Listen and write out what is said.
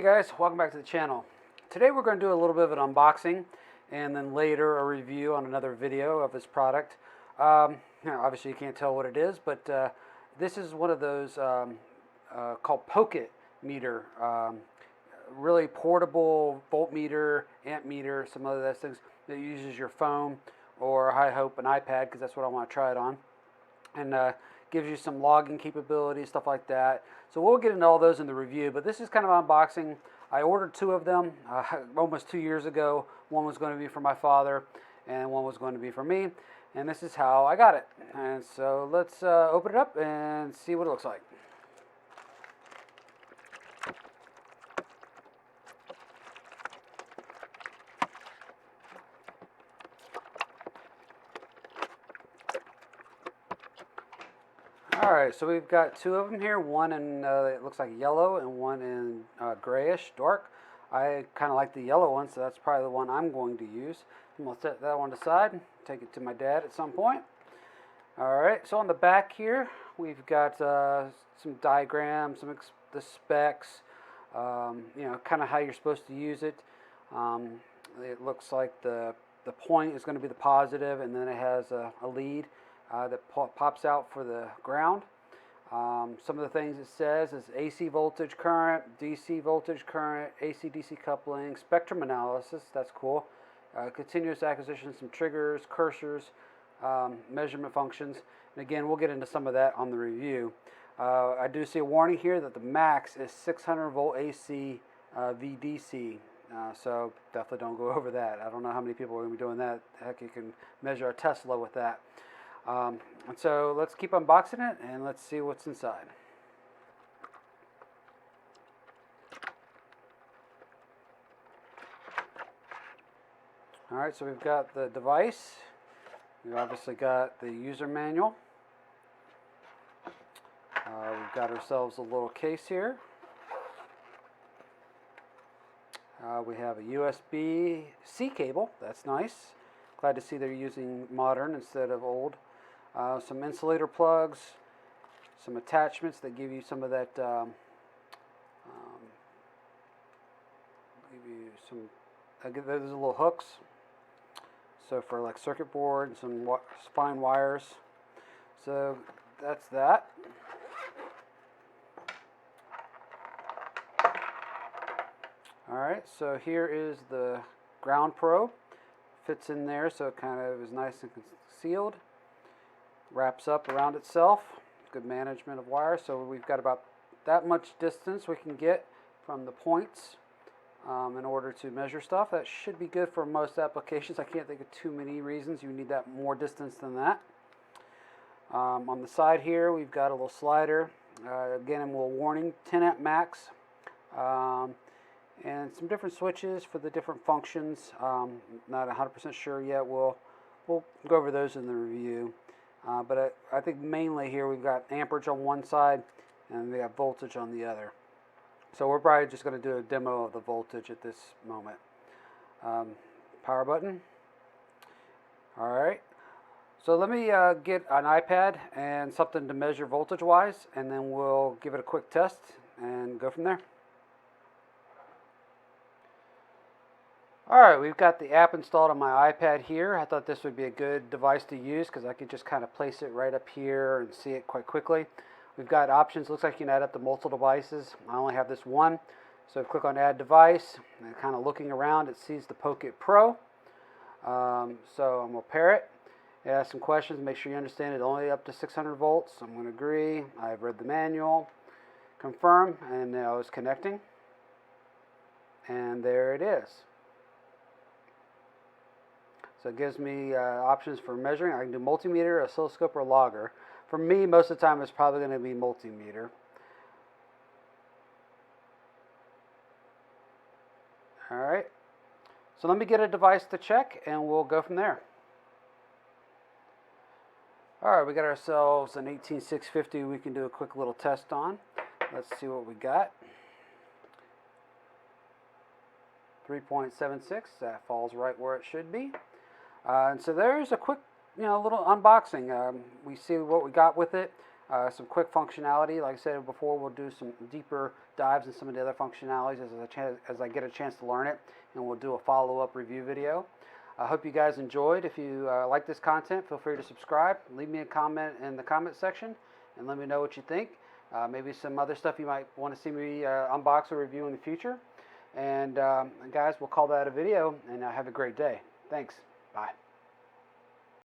guys, welcome back to the channel. Today we're going to do a little bit of an unboxing and then later a review on another video of this product. Obviously you can't tell what it is, but this is one of those called Pokit meter. Really portable voltmeter, amp meter, some other those things that uses your phone or I hope an iPad, because that's what I want to try it on. And gives you some logging capabilities, stuff like that. So we'll get into all those in the review, but this is kind of unboxing. I ordered two of them almost 2 years ago. One was going to be for my father and one was going to be for me, and this is how I got it. And so let's open it up and see what it looks like. Alright, so we've got two of them here, one in, it looks like yellow, and one in grayish, dark. I kind of like the yellow one, so that's probably the one I'm going to use. I'm going to set that one aside, take it to my dad at some point. Alright, so on the back here, we've got some diagrams, the specs, kind of how you're supposed to use it. It looks like the point is going to be the positive, and then it has a lead that pops out for the ground. Some of the things it says is AC voltage current, DC voltage current, AC-DC coupling, spectrum analysis, that's cool, continuous acquisition, some triggers, cursors, measurement functions, and again we'll get into some of that on the review. I do see a warning here that the max is 600 volt AC VDC, so definitely don't go over that. I don't know how many people are going to be doing that. Heck, you can measure a Tesla with that. And so let's keep unboxing it and let's see what's inside. Alright, so we've got the device. We've obviously got the user manual. We've got ourselves a little case here. We have a USB-C cable. That's nice. Glad to see they're using modern instead of old. Some insulator plugs, some attachments that give you some of that, there's little hooks, so for like circuit board and some spine wires. So that's that. Alright, so here is the ground probe. Fits in there, so it kind of is nice and concealed. Wraps up around itself. Good management of wire. So we've got about that much distance we can get from the points in order to measure stuff. That should be good for most applications. I can't think of too many reasons you need that more distance than that. On the side here, we've got a little slider. Again, a little warning, 10 amp max. And some different switches for the different functions. Not 100% sure yet. We'll go over those in the review. But I think mainly here we've got amperage on one side and we have voltage on the other. So we're probably just going to do a demo of the voltage at this moment. Power button. Alright. So let me get an iPad and something to measure voltage wise, and then we'll give it a quick test and go from there. Alright, we've got the app installed on my iPad here. I thought this would be a good device to use because I could just kind of place it right up here and see it quite quickly. We've got options. Looks like you can add up to multiple devices. I only have this one. So click on Add Device, and kind of looking around, it sees the Pokit PRO. So I'm going to pair it. It asks some questions. Make sure you understand it only up to 600 volts. I'm going to agree. I've read the manual. Confirm, and now it's connecting. And there it is. So it gives me options for measuring. I can do multimeter, oscilloscope, or logger. For me, most of the time, it's probably going to be multimeter. All right. So let me get a device to check, and we'll go from there. All right, we got ourselves an 18650 we can do a quick little test on. Let's see what we got. 3.76, that falls right where it should be. And so there's a quick, little unboxing. We see what we got with it. some quick functionality. Like I said before, we'll do some deeper dives in some of the other functionalities as I get a chance to learn it, and we'll do a follow-up review video. I hope you guys enjoyed. If you like this content, feel free to subscribe. Leave me a comment in the comment section and let me know what you think. Maybe some other stuff you might want to see me unbox or review in the future. And guys, we'll call that a video, and have a great day. Thanks. Bye.